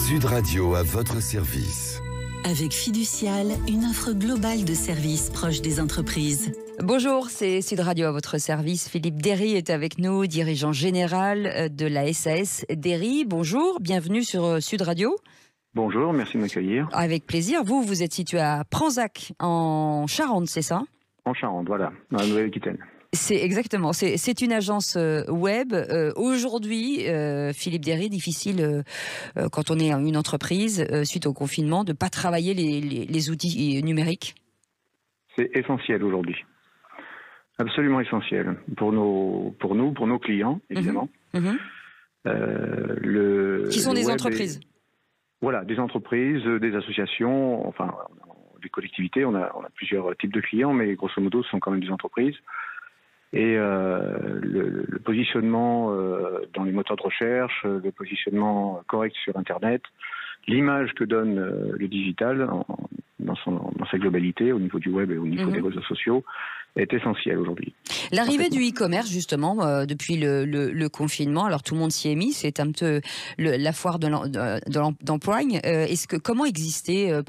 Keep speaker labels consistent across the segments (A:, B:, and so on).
A: Sud Radio à votre service.
B: Avec Fiducial, une offre globale de services proches des entreprises.
C: Bonjour, c'est Sud Radio à votre service. Philippe Derry est avec nous, dirigeant général de la SAS Derry. Bonjour, bienvenue sur Sud Radio.
D: Bonjour, merci de m'accueillir.
C: Avec plaisir. Vous êtes situé à Pranzac, en Charente, c'est ça ?
D: En Charente, voilà, dans la Nouvelle-Aquitaine.
C: C'est exactement. C'est une agence web. Aujourd'hui, Philippe Derry, difficile quand on est une entreprise suite au confinement de ne pas travailler les outils numériques. C'est
D: essentiel aujourd'hui. Absolument essentiel pour nous, pour nos clients, évidemment.
C: Qui sont des entreprises.
D: Voilà, des entreprises, des associations, enfin des collectivités. On a plusieurs types de clients, mais grosso modo, ce sont quand même des entreprises. Et le positionnement dans les moteurs de recherche, le positionnement correct sur Internet, l'image que donne le digital dans sa globalité, au niveau du web et au niveau des réseaux sociaux, est essentiel aujourd'hui.
C: L'arrivée du e-commerce, justement, depuis le confinement, alors tout le monde s'y est mis, c'est un peu la foire d'empoigne. Comment exister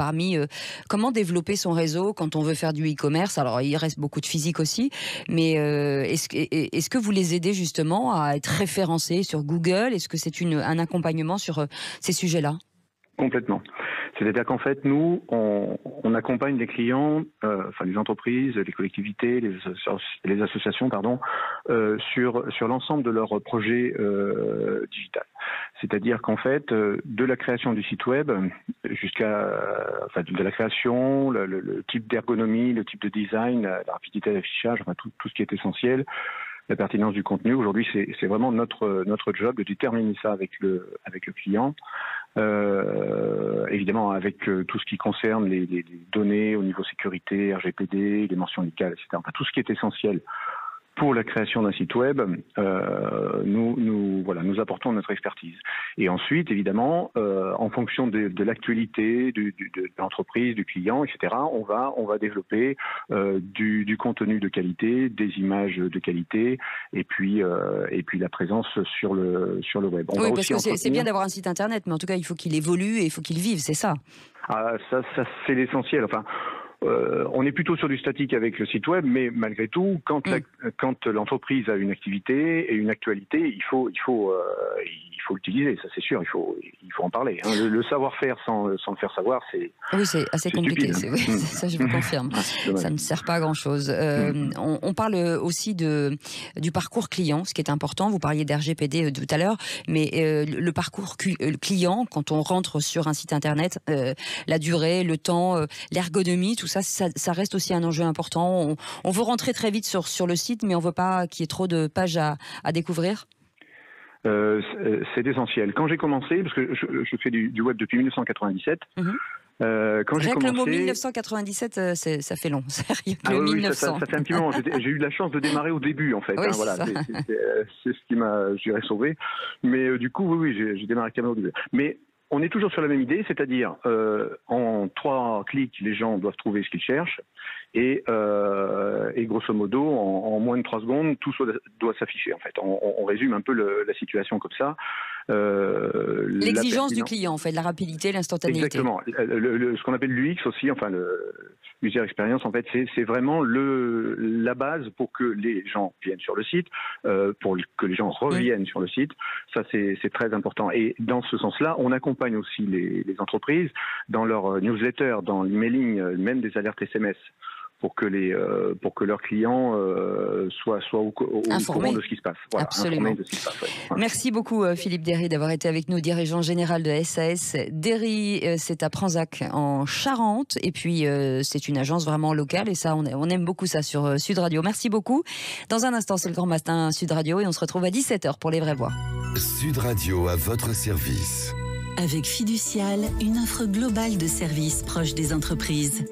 C: comment développer son réseau quand on veut faire du e-commerce? Alors, il reste beaucoup de physique aussi, mais est-ce que vous les aidez justement à être référencés sur Google? Est-ce que c'est un accompagnement sur ces sujets-là?
D: Complètement. C'est-à-dire qu'en fait, nous, on accompagne les clients, les entreprises, les collectivités, les associations, sur l'ensemble de leur projet digital. C'est-à-dire qu'en fait, de la création du site web de la création, le type d'ergonomie, le type de design, la rapidité d'affichage, tout ce qui est essentiel. La pertinence du contenu. Aujourd'hui, c'est vraiment notre job de déterminer ça avec le client. Évidemment, avec tout ce qui concerne les données au niveau sécurité, RGPD, les mentions légales, etc. Enfin, tout ce qui est essentiel pour la création d'un site web, nous apportons notre expertise. Et ensuite, évidemment, en fonction de l'actualité de l'entreprise, du client, etc., on va développer du contenu de qualité, des images de qualité, et puis la présence sur le web.
C: Oui, parce que c'est bien d'avoir un site internet, mais en tout cas, il faut qu'il évolue et il faut qu'il vive, c'est ça.
D: Ah, ça c'est l'essentiel. Enfin. On est plutôt sur du statique avec le site web, mais malgré tout, quand l'entreprise a une activité et une actualité, il faut l'utiliser, ça c'est sûr, il faut en parler. Hein. Le savoir-faire sans le faire savoir, c'est...
C: Oui, c'est assez compliqué,
D: stupide.
C: Ça je vous confirme. Ça ne sert pas à grand-chose. On parle aussi du parcours client, ce qui est important. Vous parliez d'RGPD tout à l'heure, mais le parcours client, quand on rentre sur un site internet, la durée, le temps, l'ergonomie, tout ça reste aussi un enjeu important. On veut rentrer très vite sur le site, mais on ne veut pas qu'il y ait trop de pages à découvrir.
D: C'est essentiel. Quand j'ai commencé, parce que je fais du web depuis 1997, quand j'ai commencé...
C: Le mot 1997, ça fait long. Sérieux,
D: oui,
C: 1900.
D: Ça fait un petit moment. J'ai eu de la chance de démarrer au début, en fait.
C: Oui,
D: c'est ce qui m'a, je dirais, sauvé. Mais du coup, oui, j'ai démarré quand même au début. Mais on est toujours sur la même idée, c'est-à-dire en 3 clics, les gens doivent trouver ce qu'ils cherchent et grosso modo, en moins de 3 secondes, tout doit s'afficher. En fait, on résume un peu la situation comme ça.
C: L'exigence du client, en fait, la rapidité, l'instantanéité.
D: Exactement. Ce qu'on appelle l'UX aussi, l'user experience, en fait, c'est vraiment la base pour que les gens viennent sur le site, pour que les gens reviennent sur le site. Ça, c'est très important. Et dans ce sens-là, on accompagne aussi les entreprises dans leur newsletter, dans l'emailing, même des alertes SMS, pour que leurs clients soient au courant de ce qui se passe. Voilà,
C: absolument.
D: De ce qui se passe, ouais. Voilà.
C: Merci beaucoup Philippe Derry d'avoir été avec nous, dirigeant général de SAS Derry. C'est à Pranzac en Charente, et puis c'est une agence vraiment locale, et ça on aime beaucoup ça sur Sud Radio. Merci beaucoup. Dans un instant, c'est le Grand Matin Sud Radio, et on se retrouve à 17h pour les vraies voix.
A: Sud Radio à votre service.
B: Avec Fiducial, une offre globale de services proches des entreprises.